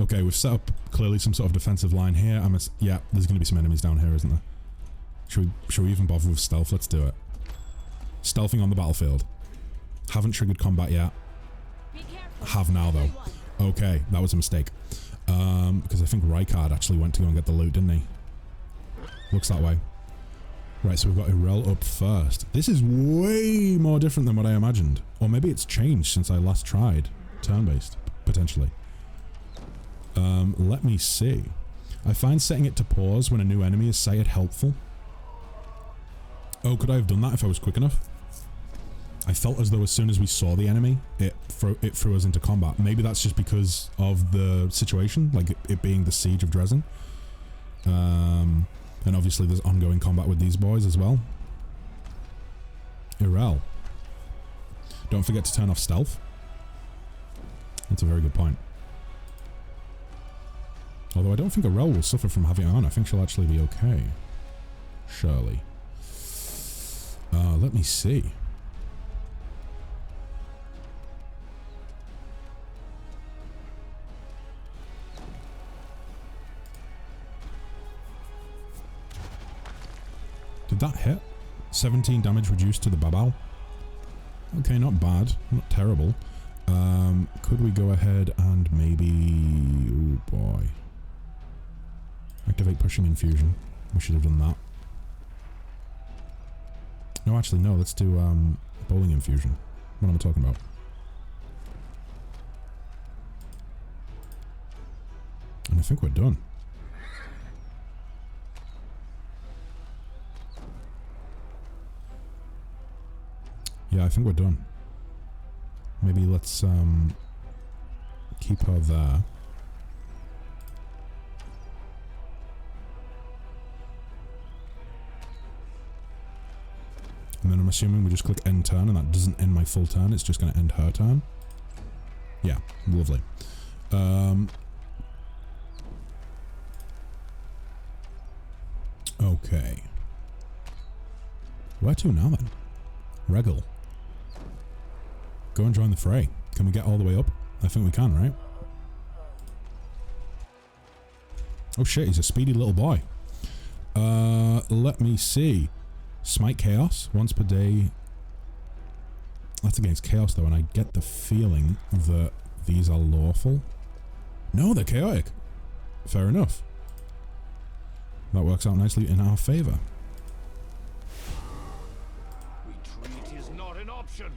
Okay, we've set up clearly some sort of defensive line here. Yeah, there's going to be some enemies down here, isn't there? Should we even bother with stealth? Let's do it. Stealthing on the battlefield. Haven't triggered combat yet. Have now, though. Okay, that was a mistake. Because I think Rykard actually went to go and get the loot, didn't he? Looks that way. Right, so we've got Irel up first. This is way more different than what I imagined. Or maybe it's changed since I last tried. Turn-based, potentially. Let me see. I find setting it to pause when a new enemy is sighted helpful. Oh, could I have done that if I was quick enough? I felt as though as soon as we saw the enemy, it threw us into combat. Maybe that's just because of the situation, like it being the Siege of Dresden. And obviously there's ongoing combat with these boys as well. Irel. Don't forget to turn off stealth. That's a very good point. Although I don't think Irel will suffer from having it on. I think she'll actually be okay. Surely. Let me see. Did that hit? 17 damage reduced to the Babao. Okay, not bad. Not terrible. Could we go ahead and maybe... Oh boy. Activate pushing infusion. We should have done that. No, actually, no. Let's do bowling infusion. What am I talking about? And I think we're done. Yeah, I think we're done. Maybe let's keep her there. And then I'm assuming we just click end turn, and that doesn't end my full turn, it's just going to end her turn. Yeah, lovely. Okay. Where to now then? Regal. Go and join the fray. Can we get all the way up? I think we can, right? Oh shit, he's a speedy little boy. Let me see. Smite Chaos, once per day. That's against Chaos though, and I get the feeling that these are lawful. No, they're chaotic. Fair enough. That works out nicely in our favour. Retreat is not an option.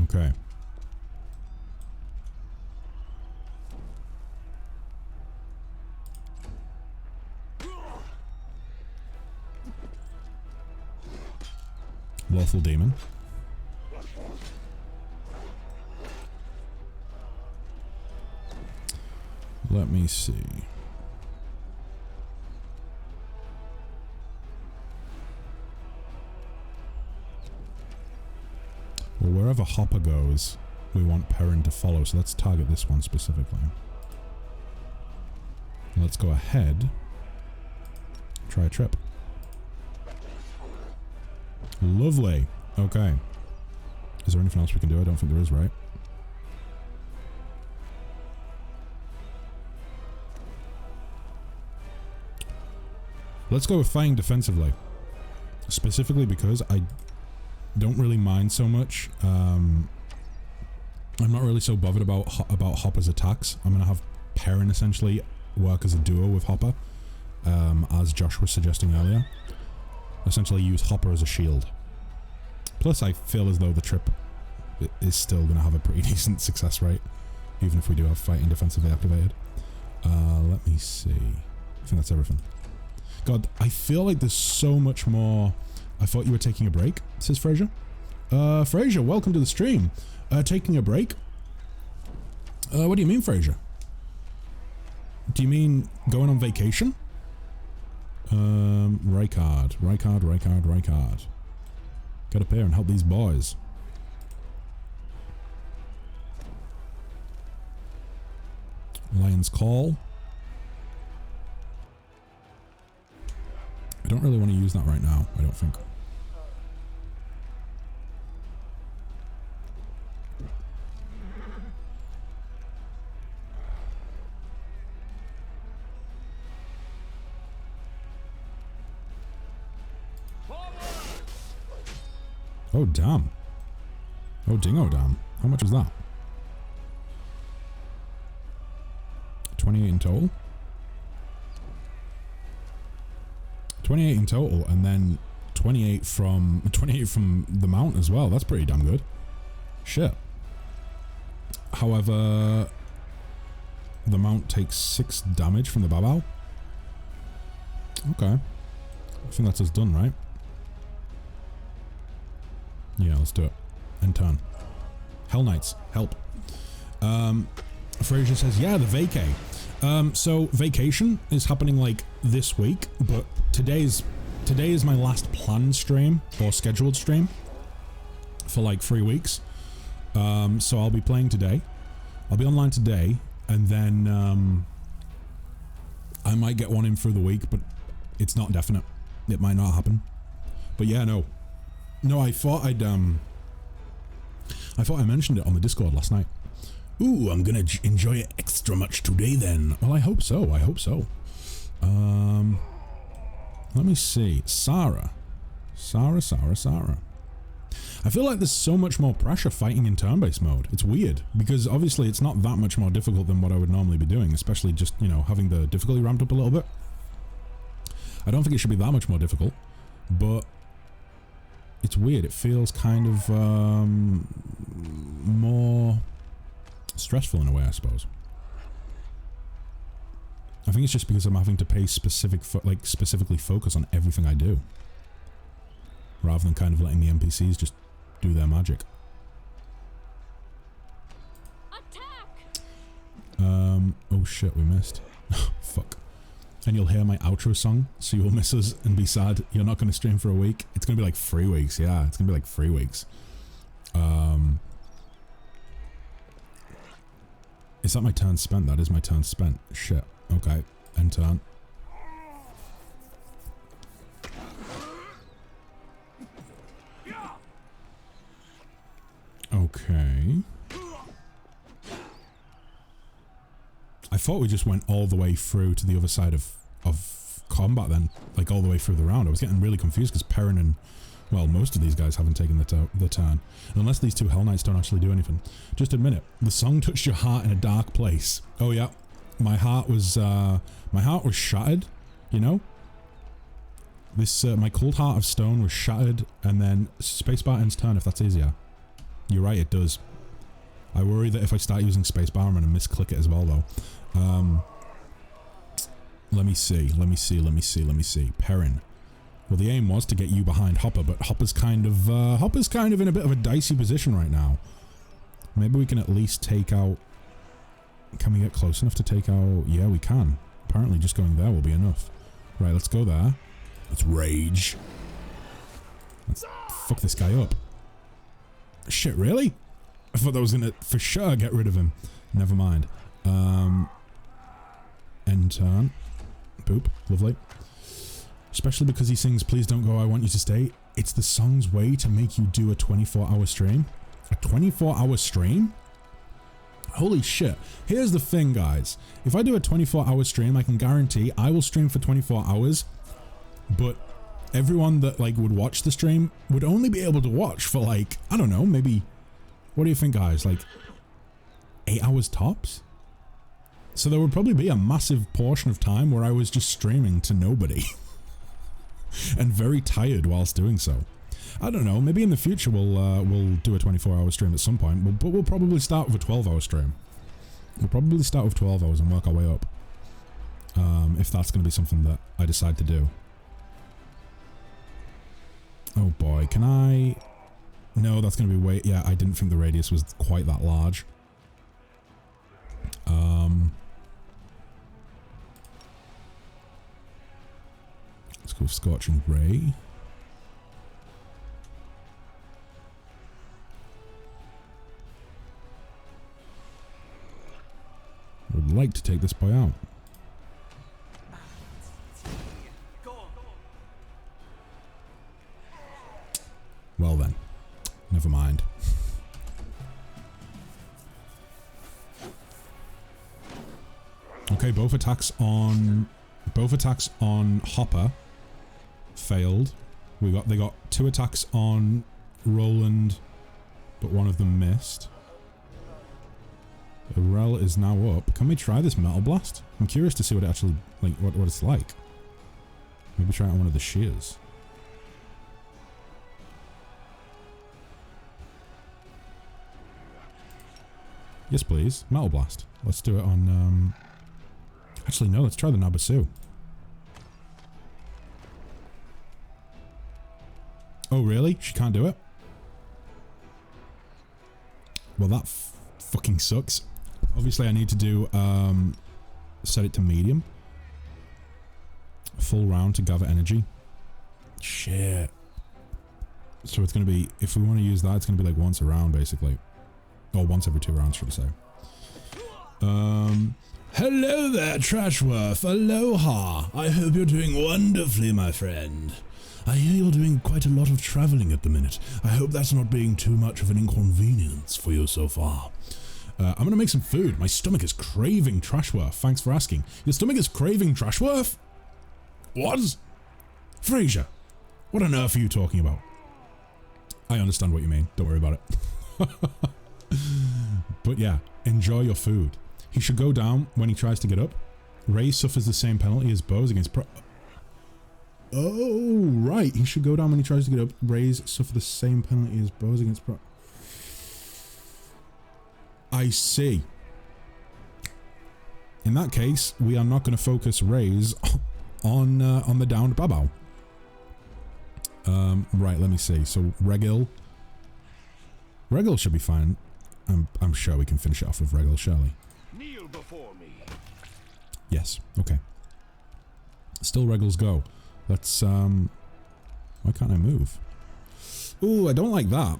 Okay. Lawful demon. Let me see. Well, wherever Hopper goes, we want Perrin to follow, so let's target this one specifically. Let's go ahead. Try a trip. Lovely. Okay. Is there anything else we can do? I don't think there is, right? Let's go with fighting defensively. Specifically because I don't really mind so much. I'm not really so bothered about Hopper's attacks. I'm going to have Perrin essentially work as a duo with Hopper. As Josh was suggesting earlier. Essentially use Hopper as a shield. Plus I feel as though the trip is still going to have a pretty decent success rate. Even if we do have fighting defensively activated. Let me see. I think that's everything. God, I feel like there's so much more. I thought you were taking a break, says Fraser. Fraser, welcome to the stream. Taking a break? What do you mean, Fraser? Do you mean going on vacation? Rykard. Get up here and help these boys. Lion's Call. I don't really want to use that right now, I don't think. Oh, damn. Oh, dingo damn. How much was that? 28 in total? 28 in total, and then 28 from the mount as well. That's pretty damn good. Shit. However, the mount takes 6 damage from the babao. Okay. I think that's us done, right? Yeah, let's do it. End turn. Hell Knights, help. Fraser says, yeah, the vacay. So vacation is happening like this week, but today is my last planned stream or scheduled stream for like 3 weeks. So I'll be playing today. I'll be online today, and then I might get one in through the week, but it's not definite. It might not happen. But yeah, no, I thought I mentioned it on the Discord last night. Ooh, I'm gonna enjoy it extra much today then. Well, I hope so. Let me see. Sarah. I feel like there's so much more pressure fighting in turn-based mode. It's weird, because obviously it's not that much more difficult than what I would normally be doing, especially just, you know, having the difficulty ramped up a little bit. I don't think it should be that much more difficult, but it's weird. It feels kind of more stressful in a way, I suppose. I think it's just because I'm having to pay specifically focus on everything I do, rather than kind of letting the NPCs just do their magic. Attack! Oh shit, we missed. Fuck. And you'll hear my outro song, so you'll miss us and be sad. You're not going to stream for a week. It's going to be like 3 weeks. Yeah, it's going to be like 3 weeks. Is that my turn spent? That is my turn spent. Shit. Okay. End turn. Okay. I thought we just went all the way through to the other side of combat then. Like all the way through the round. I was getting really confused because Perrin and, well, most of these guys haven't taken the turn. Unless these 2 Hell Knights don't actually do anything. Just admit it. The song touched your heart in a dark place. Oh yeah. My heart was shattered, you know? This, my cold heart of stone was shattered, and then spacebar ends turn if that's easier. You're right, it does. I worry that if I start using spacebar, I'm gonna misclick it as well, though. Let me see. Perrin. Well, the aim was to get you behind Hopper, but Hopper's kind of in a bit of a dicey position right now. Maybe we can at least take out... Can we get close enough to take out... Yeah, we can. Apparently just going there will be enough. Right, let's go there. Let's rage. Let's fuck this guy up. Shit, really? I thought that was gonna for sure get rid of him. Never mind. End turn. Boop. Lovely. Especially because he sings Please Don't Go, I Want You to Stay. It's the song's way to make you do a 24-hour stream. A 24-hour stream? Holy shit. Here's the thing, guys. If I do a 24-hour stream, I can guarantee I will stream for 24 hours, but everyone that like would watch the stream would only be able to watch for like, I don't know, maybe, what do you think, guys? Like 8 hours tops? So there would probably be a massive portion of time where I was just streaming to nobody. And very tired whilst doing so. I don't know, maybe in the future we'll do a 24-hour stream at some point, but we'll probably start with a 12-hour stream. We'll probably start with 12 hours and work our way up. If that's going to be something that I decide to do. Oh boy, can I... No, that's going to be way... Yeah, I didn't think the radius was quite that large. Let's go Scorching Ray. Would like to take this boy out. Well then, never mind. Okay, both attacks on Hopper failed. They got 2 attacks on Roland, but one of them missed. Rel is now up. Can we try this Metal Blast? I'm curious to see what it actually, like, what it's like. Maybe try it on one of the shears. Yes, please. Metal Blast. Let's do it on, actually, no, let's try the Nabasu. Oh, really? She can't do it? Well, that fucking sucks. Obviously, I need to do, set it to medium. Full round to gather energy. Shit. So it's going to be, if we want to use that, it's going to be like once a round, basically. Or once every 2 rounds, should I say. Hello there, Trashworth. Aloha. I hope you're doing wonderfully, my friend. I hear you're doing quite a lot of travelling at the minute. I hope that's not being too much of an inconvenience for you so far. I'm going to make some food. My stomach is craving Trashworth. Thanks for asking. Your stomach is craving Trashworth? What? Fraser, what on earth are you talking about? I understand what you mean. Don't worry about it. But yeah, enjoy your food. He should go down when he tries to get up. Ray suffers the same penalty as bows against Oh, right. He should go down when he tries to get up. Rays suffer the same penalty as bows against I see. In that case, we are not going to focus Rays on the downed Babao. Right, let me see. So Regil should be fine. I'm sure we can finish it off with Regil, surely. Kneel before me. Yes, okay. Still Regils go. Let's, why can't I move? Ooh, I don't like that.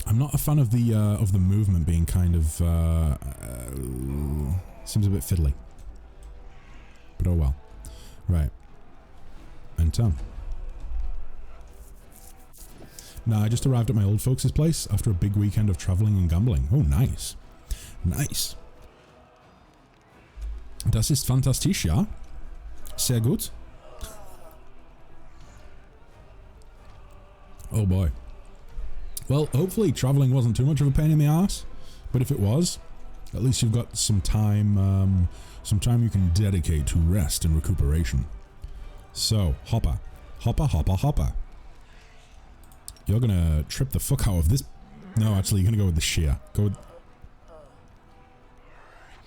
I'm not a fan of the movement being kind of, seems a bit fiddly. But oh well. Right. Enter. Now, I just arrived at my old folks' place after a big weekend of travelling and gambling. Oh, nice. Nice. Das ist fantastisch, ja? Sehr gut. Oh boy. Well, hopefully travelling wasn't too much of a pain in the ass. But if it was, at least you've got some time you can dedicate to rest and recuperation. So, Hopper. Hopper, Hopper, Hopper. You're gonna trip the fuck out of this. No, actually, you're gonna go with the shear. Go with...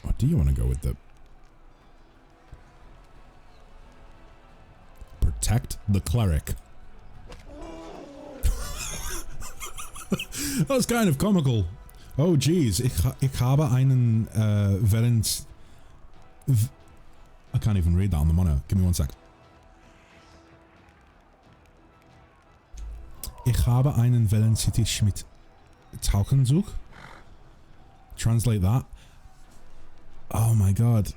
Or do you want to go with the... Protect the cleric. That was kind of comical. Oh, geez. Ich habe einen, während... I can't even read that on the monitor. Give me 1 sec. Ich habe einen Wellensittich mit Tauchenzug. Translate that. Oh my god.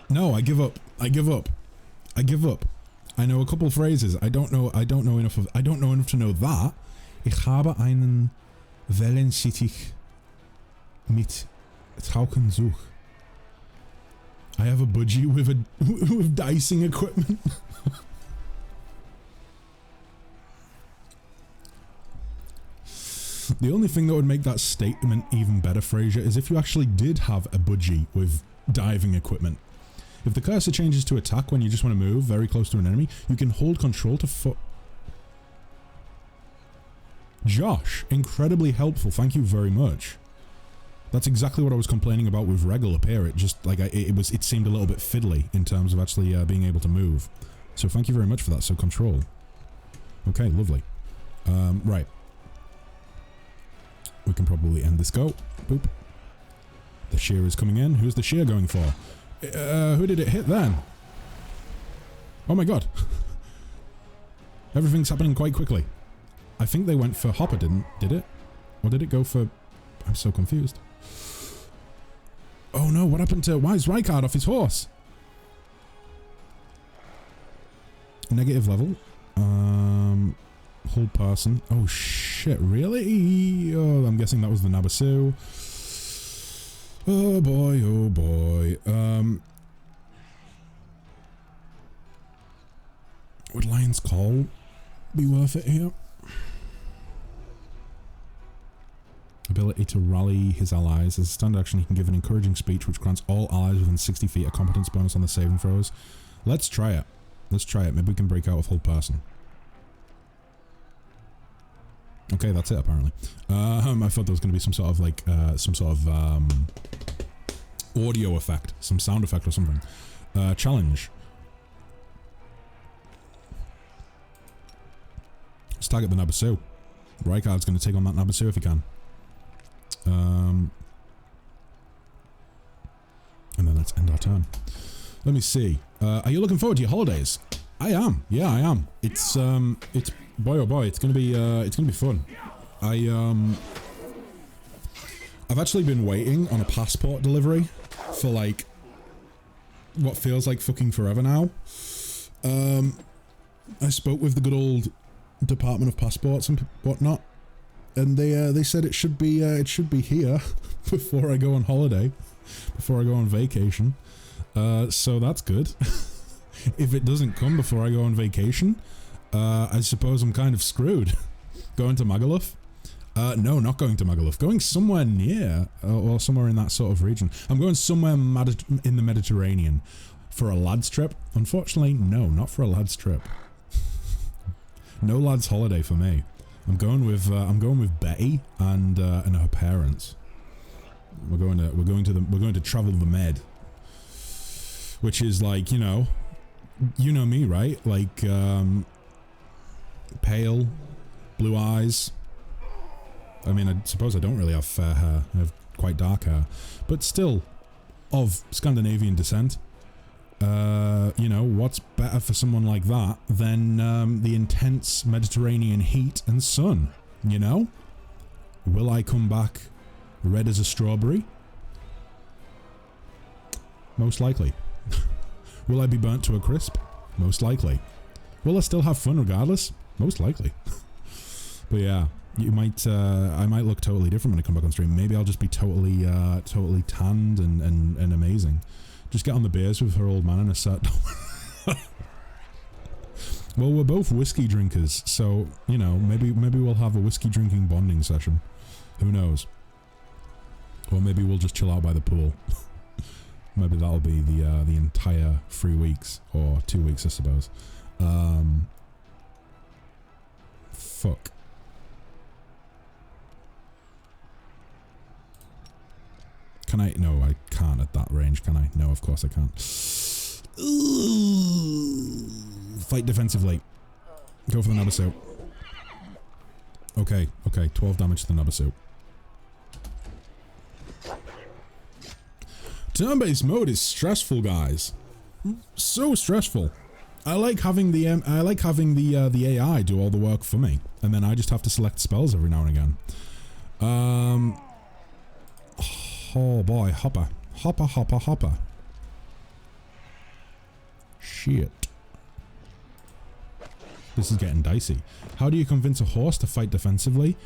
No, I give up. I give up. I give up. I know a couple phrases. I don't know enough to know that. Ich habe einen Wellensittich mit Tauchenzug. I have a budgie with dicing equipment. The only thing that would make that statement even better, Fraser, is if you actually did have a budgie with diving equipment. If the cursor changes to attack when you just want to move very close to an enemy, you can hold control to Josh, incredibly helpful. Thank you very much. That's exactly what I was complaining about with Regil up here. It just like it seemed a little bit fiddly in terms of actually being able to move. So thank you very much for that. So control. Okay, lovely. Right. We can probably end this go. Boop. The shear is coming in. Who's the shear going for? Who did it hit then? Oh my god. Everything's happening quite quickly. I think they went for Hopper, did it? Or did it go for... I'm so confused. Oh no, what happened to... Why is Rykard off his horse? Negative level. Hold person. Oh shit, really? Oh, I'm guessing that was the Nabasu. Oh boy, oh boy. Would Lion's Call be worth it here? ability to rally his allies. As a standard action, he can give an encouraging speech which grants all allies within 60 feet a competence bonus on the saving throws. Let's try it. Let's try it. Maybe we can break out a full person. Okay, that's it apparently. I thought there was going to be some sort of like, audio effect, some sound effect or something. Challenge. Let's target the Nabasu. Rykard's going to take on that Nabasu if he can. And then let's end our turn. Let me see. Are you looking forward to your holidays? I am. Yeah, I am. It's boy oh boy, it's gonna be fun. I've actually been waiting on a passport delivery for like what feels like fucking forever now. I spoke with the good old Department of Passports and whatnot, and they said it should be here before I go on holiday, before I go on vacation. So that's good. If it doesn't come before I go on vacation, I suppose I'm kind of screwed. Going to Magaluf? No, not going to Magaluf. Going somewhere near, or somewhere in that sort of region. I'm going somewhere in the Mediterranean for a lad's trip. Unfortunately, no, not for a lad's trip. No lad's holiday for me. I'm going with Betty and her parents. We're going to travel the Med, which is like, you know me, right? Like pale, blue eyes. I mean, I suppose I don't really have fair hair. I have quite dark hair, but still of Scandinavian descent. You know, what's better for someone like that than the intense Mediterranean heat and sun, you know? Will I come back red as a strawberry? Most likely. Will I be burnt to a crisp? Most likely. Will I still have fun regardless? Most likely. But yeah, you might, I might look totally different when I come back on stream. Maybe I'll just be totally tanned and amazing. Just get on the beers with her old man and a set. Well, we're both whiskey drinkers, so, you know, maybe we'll have a whiskey drinking bonding session. Who knows? Or maybe we'll just chill out by the pool. Maybe that'll be the entire 3 weeks, or 2 weeks, I suppose. Fuck. Can I? No, I can't at that range, can I? No, of course I can't. Fight defensively. Go for the Nabasu. Okay, 12 damage to the Nabasu. Turn-based mode is stressful, guys. So stressful. I like having the AI do all the work for me, and then I just have to select spells every now and again. Oh boy, hopper. Shit. This is getting dicey. How do you convince a horse to fight defensively?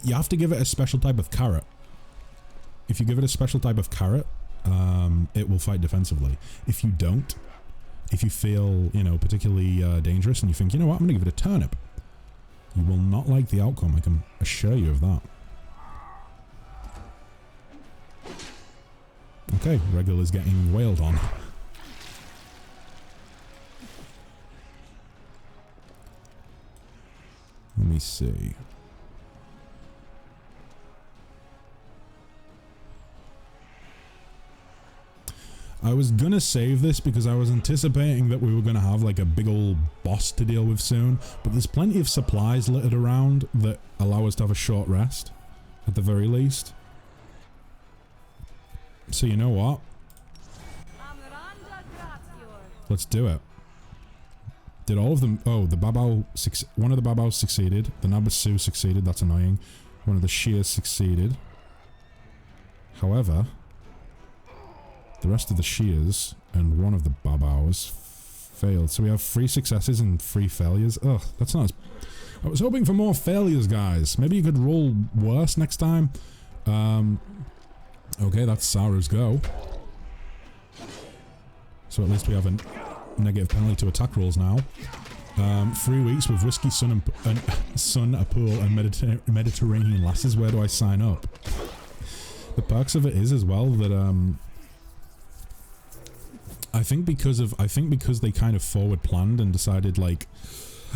You have to give it a special type of carrot. If you give it a special type of carrot, it will fight defensively. If you don't, if you feel, you know, particularly dangerous and you think, you know what, I'm going to give it a turnip, you will not like the outcome, I can assure you of that. Okay, Regal is getting wailed on. Let me see. I was gonna save this because I was anticipating that we were gonna have like a big old boss to deal with soon, but there's plenty of supplies littered around that allow us to have a short rest, at the very least. So you know what? Let's do it. Did all of them? Oh, the Babao, one of the Babaos succeeded. The Nabasu succeeded, that's annoying. One of the Shears succeeded. However, the rest of the Shears and one of the Babaos failed. So we have 3 successes and 3 failures. Ugh, that's not as... I was hoping for more failures, guys. Maybe you could roll worse next time. Okay, that's Sarah's go. So at least we have a negative penalty to attack rolls now. 3 weeks with Whiskey, Sun, a Pool, and Mediterranean Lasses. Where do I sign up? The perks of it is as well that I think because they kind of forward planned and decided, like,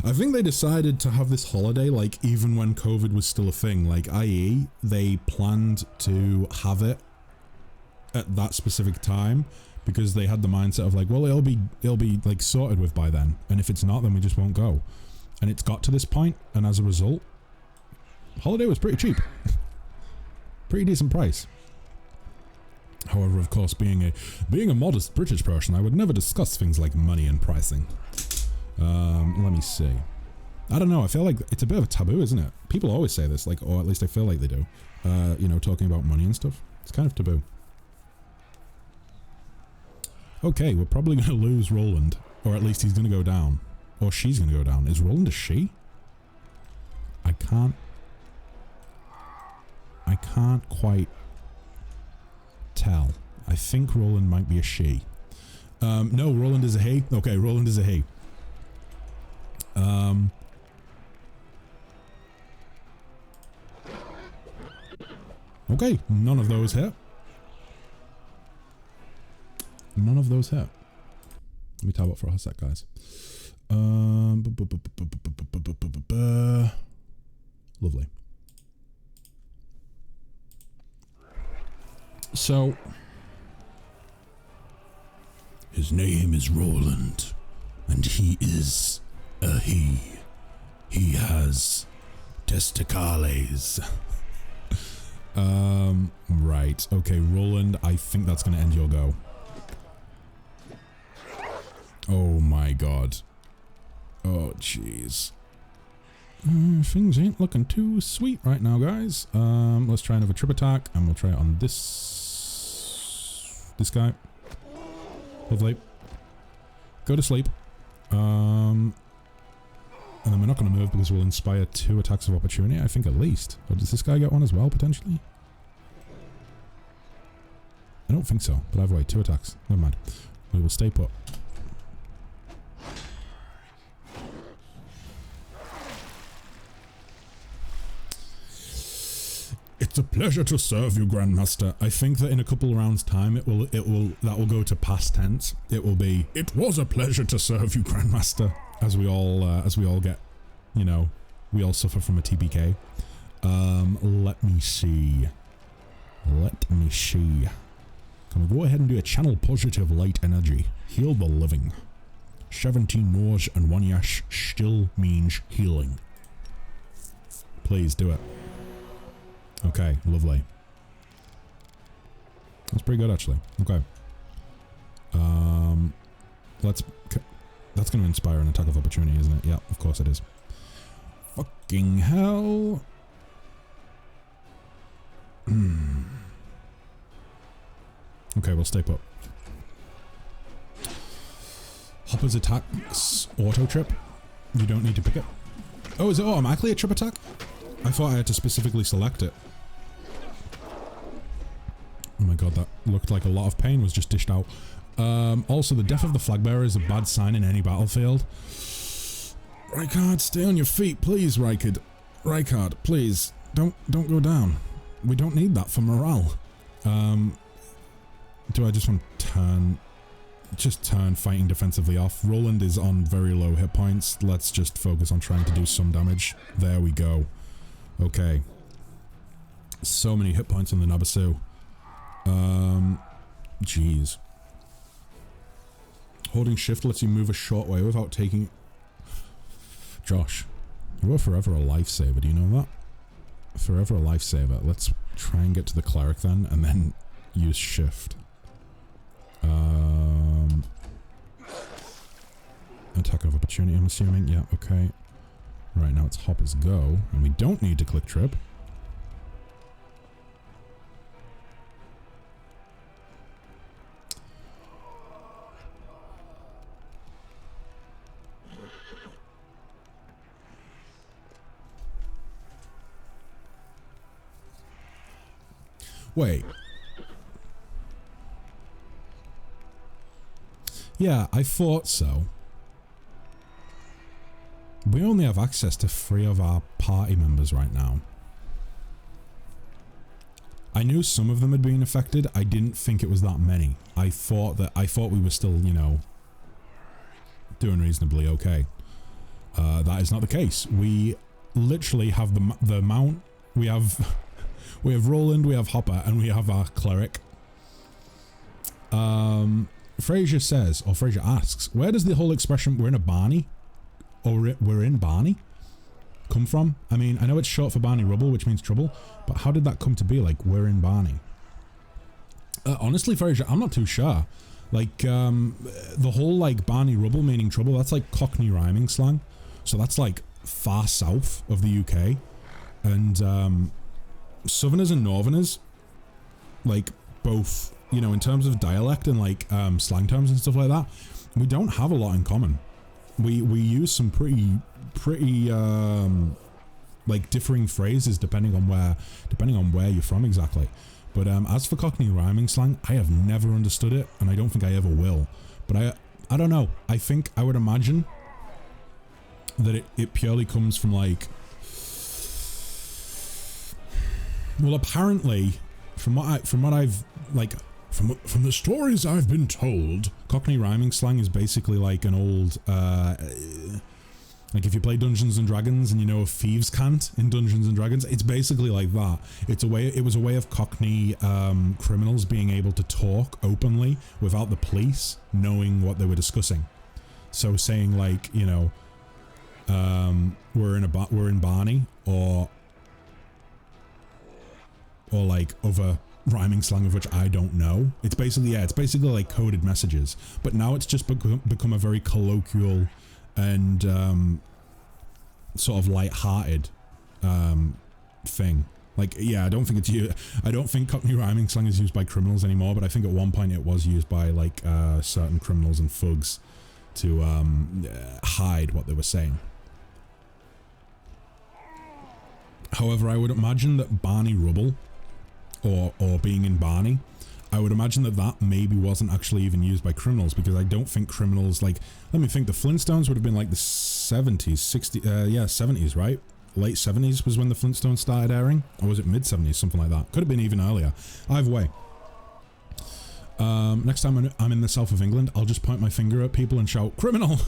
I think they decided to have this holiday like even when COVID was still a thing, like, i.e. they planned to have it at that specific time because they had the mindset of like, well, it'll be like sorted with by then, and if it's not, then we just won't go. And it's got to this point, and as a result, holiday was pretty cheap. Pretty decent price. However, of course, being a modest British person, I would never discuss things like money and pricing. Let me see. I don't know, I feel like it's a bit of a taboo, isn't it? People always say this, like, or at least I feel like they do. You know, talking about money and stuff. It's kind of taboo. Okay, we're probably going to lose Roland. Or at least he's going to go down. Or she's going to go down. Is Roland a she? I can't quite tell. I think Roland might be a she. No, Roland is a he. Okay, Roland is a he. Okay, none of those hit. None of those hit. Let me tab up for a sec, guys. Lovely. So, his name is Roland, and he is a he. He has testicles. Right. Okay, Roland, I think that's going to end your go. Oh my god. Oh, jeez. Things ain't looking too sweet right now, guys. Let's try another trip attack, and we'll try it on this guy. Lovely. Go to sleep. And then we're not going to move because we'll inspire 2 attacks of opportunity, I think, at least. Or does this guy get one as well, potentially? I don't think so, but either way, 2 attacks. Never mind. We will stay put. It's a pleasure to serve you, Grandmaster. I think that in a couple of rounds' time, that will go to past tense. It will be, it was a pleasure to serve you, Grandmaster. As we all get, you know, we all suffer from a TPK. Let me see. Can we go ahead and do a channel positive light energy? Heal the living. 17 no's and 1 yes still means healing. Please do it. Okay, lovely. That's pretty good, actually. Okay. That's going to inspire an attack of opportunity, isn't it? Yeah, of course it is. Fucking hell. Okay, we'll stay put. Hopper's attacks auto trip. You don't need to pick it. Oh, is it automatically a trip attack? I thought I had to specifically select it. Oh my god, that looked like a lot of pain was just dished out. Also, the death of the flag bearer is a bad sign in any battlefield. Rykard, stay on your feet, please, Rykard. Rykard, please, don't go down. We don't need that for morale. Do I just want to turn fighting defensively off? Roland is on very low hit points. Let's just focus on trying to do some damage. There we go. Okay. So many hit points on the Nabasu. Jeez. Holding shift lets you move a short way without taking... Josh, you are forever a lifesaver, do you know that? Forever a lifesaver. Let's try and get to the cleric then, and then use shift. Attack of opportunity, I'm assuming. Yeah, okay. Right, now it's Hopper's go, and we don't need to click trip. Wait. Yeah, I thought so. We only have access to 3 of our party members right now. I knew some of them had been affected. I didn't think it was that many. I thought we were still, you know, doing reasonably okay. That is not the case. We literally have the mount. We have Roland, we have Hopper, and we have our cleric. Fraser says, or Fraser asks, where does the whole expression "we're in a Barney" or "we're in Barney" come from? I mean, I know it's short for Barney Rubble, which means trouble, but how did that come to be? Like, we're in Barney. Honestly, Fraser, I'm not too sure. Like, the whole, like, Barney Rubble meaning trouble, that's like Cockney rhyming slang. So that's, like, far south of the UK. And, Southerners and Northerners, like, both, you know, in terms of dialect and, like, slang terms and stuff like that, we don't have a lot in common. We use some pretty like differing phrases depending on where you're from exactly. But as for Cockney rhyming slang, I have never understood it, and I don't think I ever will. But I don't know. I think I would imagine that it purely comes from, like, well, apparently from the stories I've been told, Cockney rhyming slang is basically like an old, like if you play Dungeons and Dragons and you know a thieves' cant in Dungeons and Dragons, it's basically like that. It was a way of Cockney criminals being able to talk openly without the police knowing what they were discussing. So saying, like, you know, we're in Barney, or like other rhyming slang of which I don't know. It's basically like coded messages, but now it's just become a very colloquial and sort of light-hearted thing. Like, yeah, I don't think Cockney rhyming slang is used by criminals anymore, but I think at one point it was used by, like, certain criminals and thugs to hide what they were saying. However, I would imagine that Barney Rubble, or being in Barney, I would imagine that maybe wasn't actually even used by criminals, because I don't think criminals, like, let me think, the Flintstones would have been like the 70s, 70s, right? Late 70s was when the Flintstones started airing, or was it mid 70s, something like that? Could have been even earlier. Either way. Next time I'm in the south of England, I'll just point my finger at people and shout, "Criminal!"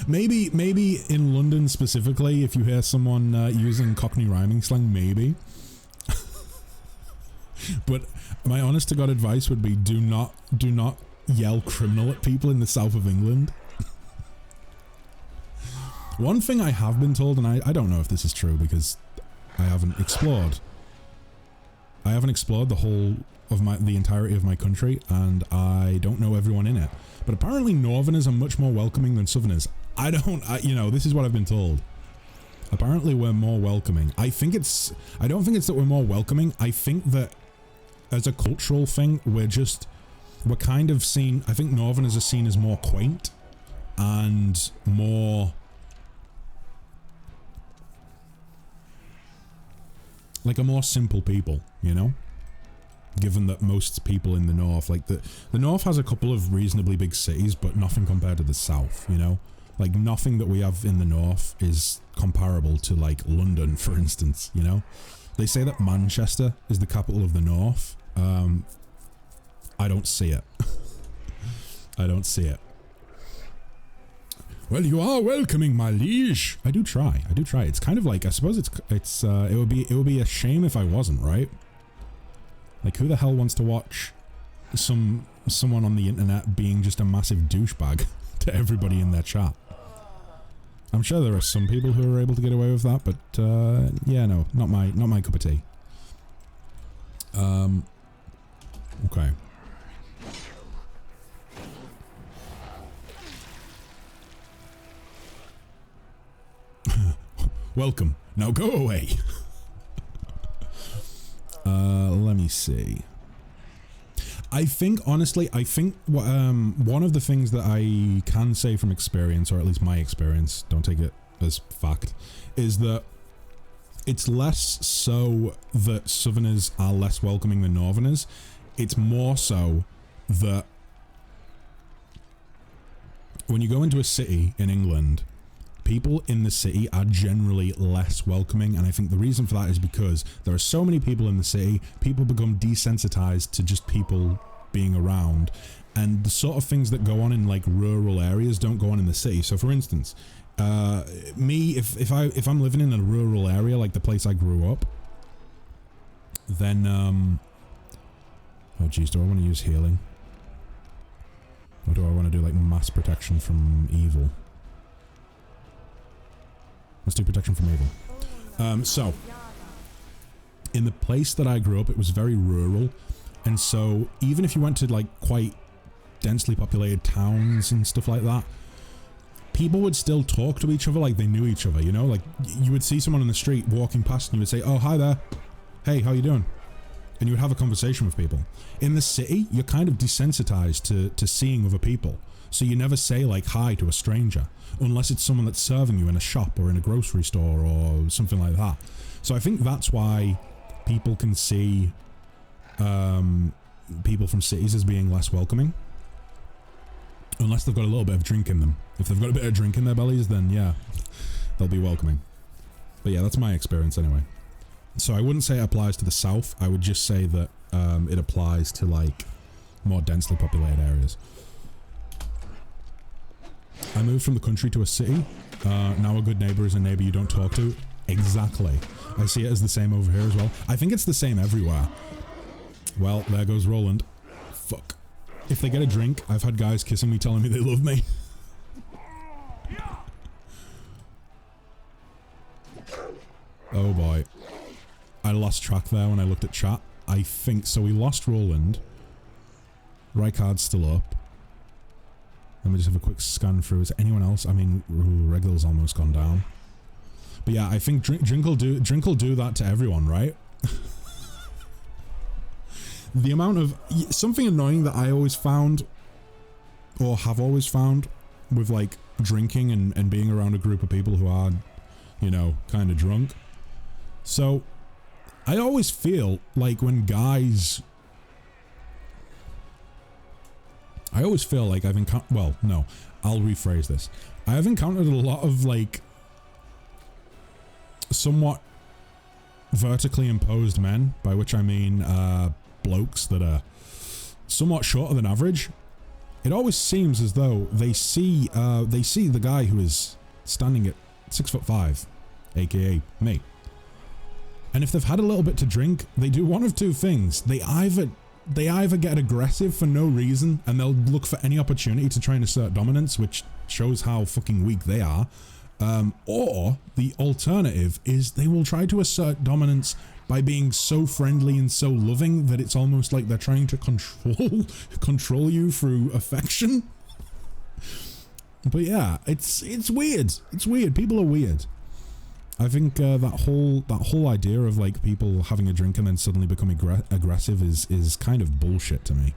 Maybe in London specifically, if you hear someone using Cockney rhyming slang, maybe. But my honest to God advice would be do not yell "criminal" at people in the south of England. One thing I have been told, and I don't know if this is true because I haven't explored the whole of the entirety of my country, and I don't know everyone in it. But apparently Northerners are much more welcoming than Southerners. You know, this is what I've been told. Apparently we're more welcoming. I don't think it's that we're more welcoming. I think that as a cultural thing, we're kind of seen, I think Northerners are seen as more quaint and more like a more simple people, you know? Given that most people in the north, like the north has a couple of reasonably big cities, but nothing compared to the south, you know? Like, nothing that we have in the north is comparable to, like, London, for instance, you know? They say that Manchester is the capital of the north. I don't see it. I don't see it. Well, you are welcoming, my liege. I do try. It's kind of like, I suppose it would be a shame if I wasn't, right? Like, who the hell wants to watch someone on the internet being just a massive douchebag to everybody in their chat? I'm sure there are some people who are able to get away with that, but yeah, no, not my cup of tea. Okay. Welcome. Now go away. Let me see. I think, honestly, one of the things that I can say from experience, or at least my experience, don't take it as fact, is that it's less so that Southerners are less welcoming than Northerners. It's more so that when you go into a city in England, people in the city are generally less welcoming, and I think the reason for that is because there are so many people in the city, people become desensitized to just people being around, and the sort of things that go on in like rural areas don't go on in the city. So for instance, if I'm living in a rural area like the place I grew up, then oh geez, do I want to use healing? Or do I want to do like mass protection from evil? Let's do protection from evil. So, in the place that I grew up, it was very rural. And so, even if you went to like quite densely populated towns and stuff like that, people would still talk to each other like they knew each other, you know? Like, you would see someone on the street walking past and you would say, oh, hi there. Hey, how you doing? And you would have a conversation with people. In the city, you're kind of desensitized to seeing other people. So you never say like hi to a stranger, unless it's someone that's serving you in a shop or in a grocery store or something like that. So I think that's why people can see people from cities as being less welcoming. Unless they've got a little bit of drink in them. If they've got a bit of drink in their bellies, then yeah, they'll be welcoming. But yeah, that's my experience anyway. So I wouldn't say it applies to the south. I would just say that it applies to like more densely populated areas. I moved from the country to a city. Now a good neighbor is a neighbor you don't talk to. Exactly. I see it as the same over here as well. I think it's the same everywhere. Well, there goes Roland. Fuck. If they get a drink, I've had guys kissing me telling me they love me. Oh boy. I lost track there when I looked at chat. I think so. We lost Roland. Rijkaard's still up. Let me just have a quick scan through. Is there anyone else? I mean, Regal's almost gone down. But yeah, I think drink will do that to everyone, right? The amount of something annoying that I always found, or have always found, with like drinking and being around a group of people who are, you know, kind of drunk. So I always feel like when guys, I always feel like I've encountered, well, no, I'll rephrase this. I have encountered a lot of like somewhat vertically imposed men, by which I mean blokes that are somewhat shorter than average. It always seems as though they see the guy who is standing at 6'5", aka me. And if they've had a little bit to drink, they do one of two things. They either get aggressive for no reason, and they'll look for any opportunity to try and assert dominance, which shows how fucking weak they are. Or the alternative is they will try to assert dominance by being so friendly and so loving that it's almost like they're trying to control you through affection. But yeah, it's weird. It's weird. People are weird. I think that whole idea of like people having a drink and then suddenly becoming aggressive is kind of bullshit to me.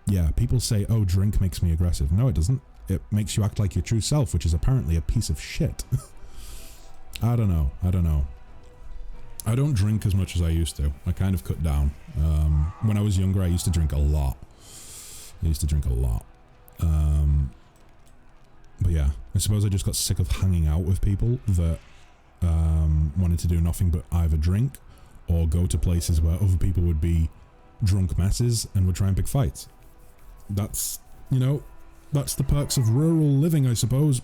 Yeah, people say, oh, drink makes me aggressive. No, it doesn't. It makes you act like your true self, which is apparently a piece of shit. I don't know. I don't drink as much as I used to. I kind of cut down. When I was younger, I used to drink a lot. But yeah, I suppose I just got sick of hanging out with people that wanted to do nothing but either drink or go to places where other people would be drunk messes and would try and pick fights. That's, you know, that's the perks of rural living, I suppose.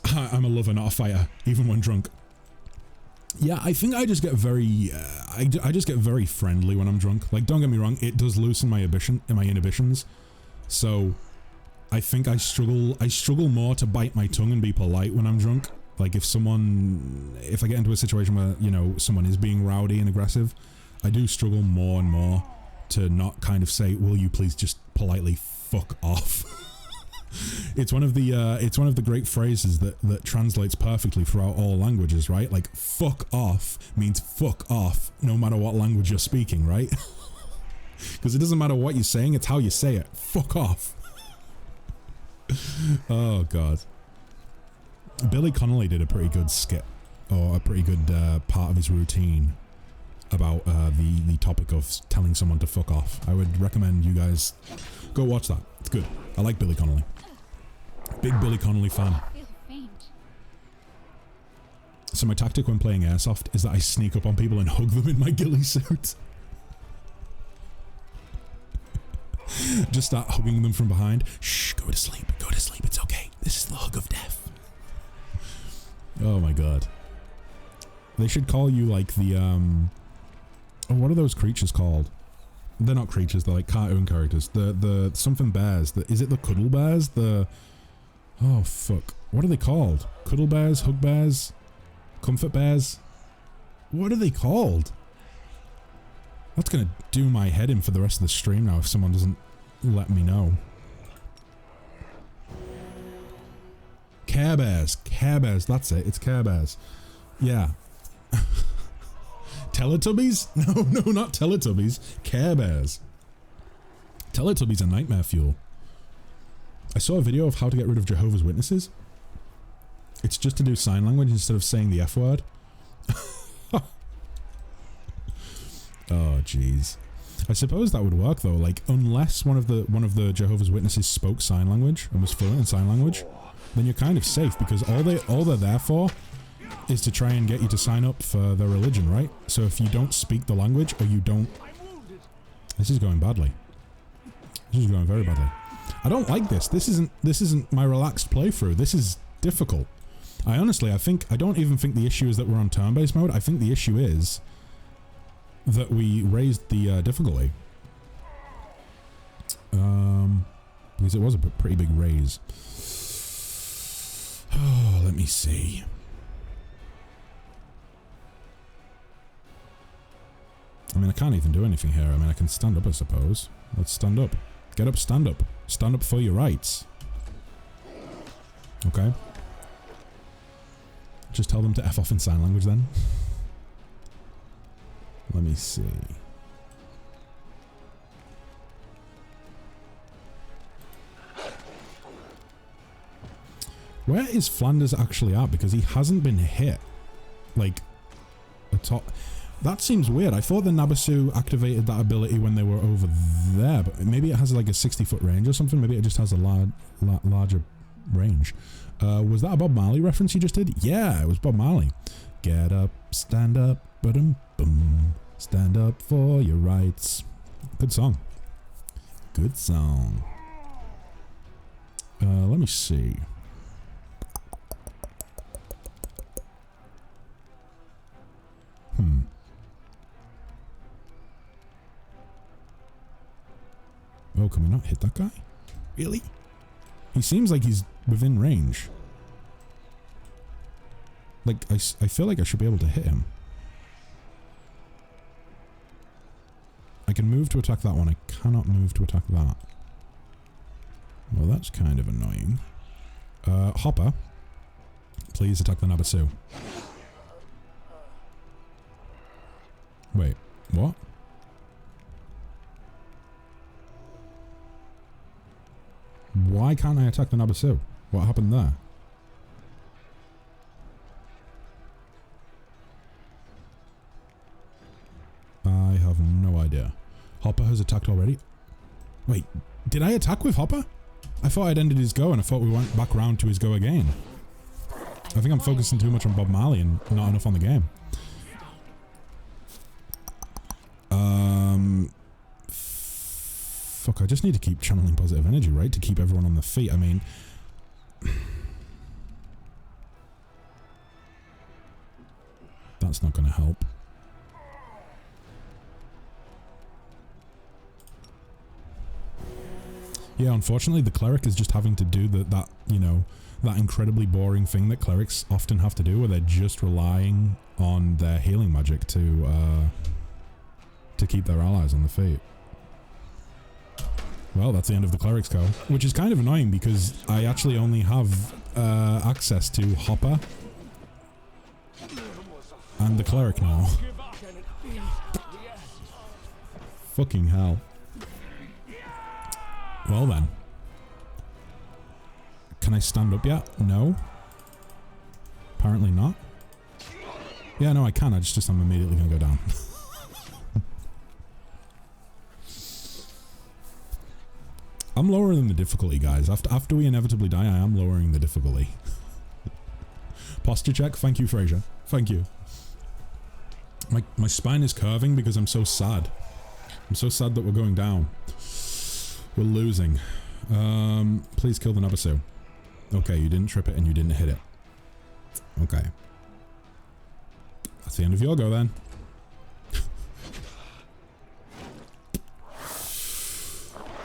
I'm a lover, not a fighter, even when drunk. Yeah, I think I just get very, I just get very friendly when I'm drunk. Like, don't get me wrong, it does loosen my inhibitions. So, I think I struggle more to bite my tongue and be polite when I'm drunk. Like, if I get into a situation where, you know, someone is being rowdy and aggressive, I do struggle more and more to not kind of say, will you please just politely fuck off? It's one of the great phrases that translates perfectly throughout all languages, right? Like, fuck off means fuck off no matter what language you're speaking, right? Because it doesn't matter what you're saying, it's how you say it. Fuck off. Oh god. Billy Connolly did a pretty good skit, or a pretty good part of his routine about the topic of telling someone to fuck off. I would recommend you guys Go watch that. It's good. I like Billy Connolly. Big Billy Connolly fan. I feel faint. So my tactic when playing Airsoft is that I sneak up on people and hug them in my ghillie suit. Just start hugging them from behind. Shh, go to sleep. Go to sleep. It's okay. This is the hug of death. Oh my god. They should call you like the, oh, what are those creatures called? They're not creatures, they're like cartoon characters. The something bears. Is it the cuddle bears? Oh fuck. What are they called? Cuddle bears? Hug bears? Comfort bears? What are they called? That's gonna do my head in for the rest of the stream now if someone doesn't let me know. Care Bears. Care Bears, that's it. It's Care Bears. Yeah. Teletubbies? No, not Teletubbies. Care Bears. Teletubbies are nightmare fuel. I saw a video of how to get rid of Jehovah's Witnesses. It's just to do sign language instead of saying the F word. Oh, jeez. I suppose that would work though. Like, unless one of the Jehovah's Witnesses spoke sign language and was fluent in sign language, then you're kind of safe because all they're there for is to try and get you to sign up for their religion, right? So if you don't speak the language or you don't... This is going badly. This is going very badly. I don't like this. This isn't my relaxed playthrough. This is difficult. I don't even think the issue is that we're on turn-based mode. I think the issue is that we raised the difficulty. Because it was a pretty big raise. Oh, let me see. I mean, I can't even do anything here. I mean, I can stand up, I suppose. Let's stand up. Get up, stand up. Stand up for your rights. Okay. Just tell them to F off in sign language then. Let me see. Where is Flanders actually at? Because he hasn't been hit. Like, at all. That seems weird. I thought the Nabasu activated that ability when they were over there, but maybe it has like a 60-foot range or something. Maybe it just has a larger range. Was that a Bob Marley reference you just did? Yeah, it was Bob Marley. Get up, stand up, ba-dum-bum. Stand up for your rights. Good song. Good song. Let me see. Oh, can we not hit that guy? Really? He seems like he's within range. Like, I feel like I should be able to hit him. I can move to attack that one. I cannot move to attack that. Well, that's kind of annoying. Hopper, please attack the Nabasu. Wait, what? Why can't I attack the Nabasu? What happened there? I have no idea. Hopper has attacked already? Wait, did I attack with Hopper? I thought I'd ended his go and I thought we went back round to his go again. I think I'm focusing too much on Bob Marley and not enough on the game. Fuck, I just need to keep channeling positive energy, right? To keep everyone on their feet. I mean... That's not going to help. Yeah, unfortunately, the cleric is just having to do that, you know, that incredibly boring thing that clerics often have to do, where they're just relying on their healing magic to keep their allies on their feet. Well, that's the end of the cleric's go, which is kind of annoying because I actually only have access to Hopper and the cleric now. Fucking hell. Well then. Can I stand up yet? No. Apparently not. Yeah, no, I can. I'm immediately gonna go down. I'm lowering the difficulty, guys. After we inevitably die, I am lowering the difficulty. Posture check. Thank you, Fraser. Thank you. My spine is curving because I'm so sad. I'm so sad that we're going down. We're losing. Please kill the Nabasu. Okay, you didn't trip it and you didn't hit it. Okay. That's the end of your go then.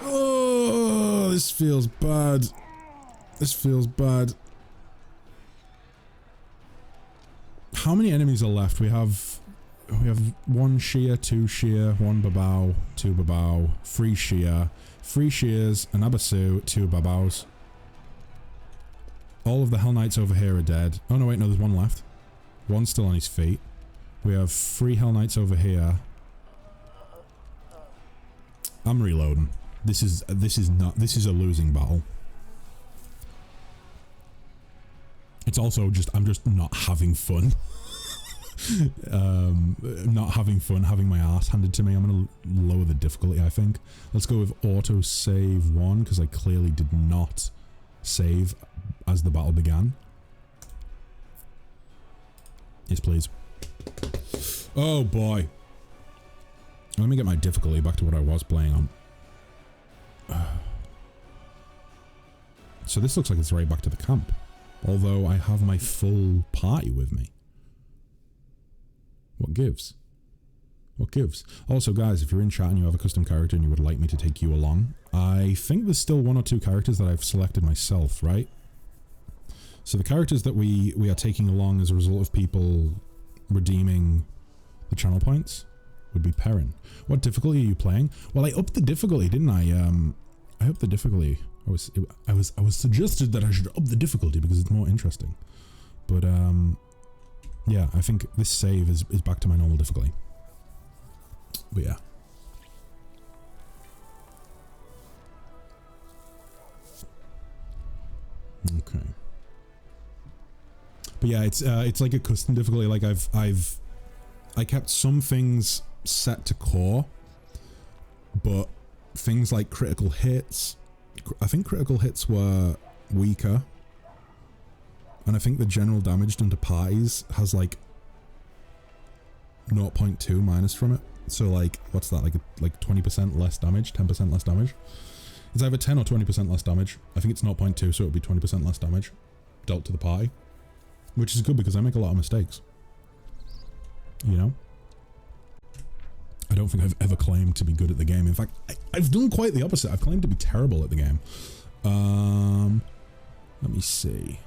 Oh, this feels bad. This feels bad. How many enemies are left? We have one shear, two shear, one babao, two babao, three shear, three shears, an abasu, two babaos. All of the Hell Knights over here are dead. Oh no, wait, no, there's one left. One's still on his feet. We have 3 Hell Knights over here. I'm reloading. This is a losing battle. It's also just, I'm just not having fun. Not having fun, having my ass handed to me. I'm gonna lower the difficulty, I think. Let's go with auto save 1, because I clearly did not save as the battle began. Yes, please. Oh boy. Let me get my difficulty back to what I was playing on. So this looks like it's right back to the camp. Although I have my full party with me. What gives? What gives? Also, guys, if you're in chat and you have a custom character and you would like me to take you along, I think there's still 1 or 2 characters that I've selected myself, right? So the characters that we are taking along as a result of people redeeming the channel points would be Perrin. What difficulty are you playing? Well, I upped the difficulty, didn't I? I upped the difficulty. I was suggested that I should up the difficulty because it's more interesting. But yeah, I think this save is back to my normal difficulty. But yeah. Okay. But yeah, it's like a custom difficulty. Like I kept some things set to core, but things like critical hits, I think critical hits were weaker, and I think the general damage done to parties has like 0.2 minus from it. So like, what's that, like 20% less damage, 10% less damage? It's either 10 or 20% less damage. I think it's 0.2, so it would be 20% less damage dealt to the party, which is good because I make a lot of mistakes. You know? I don't think I've ever claimed to be good at the game. In fact, I've done quite the opposite. I've claimed to be terrible at the game. Let me see.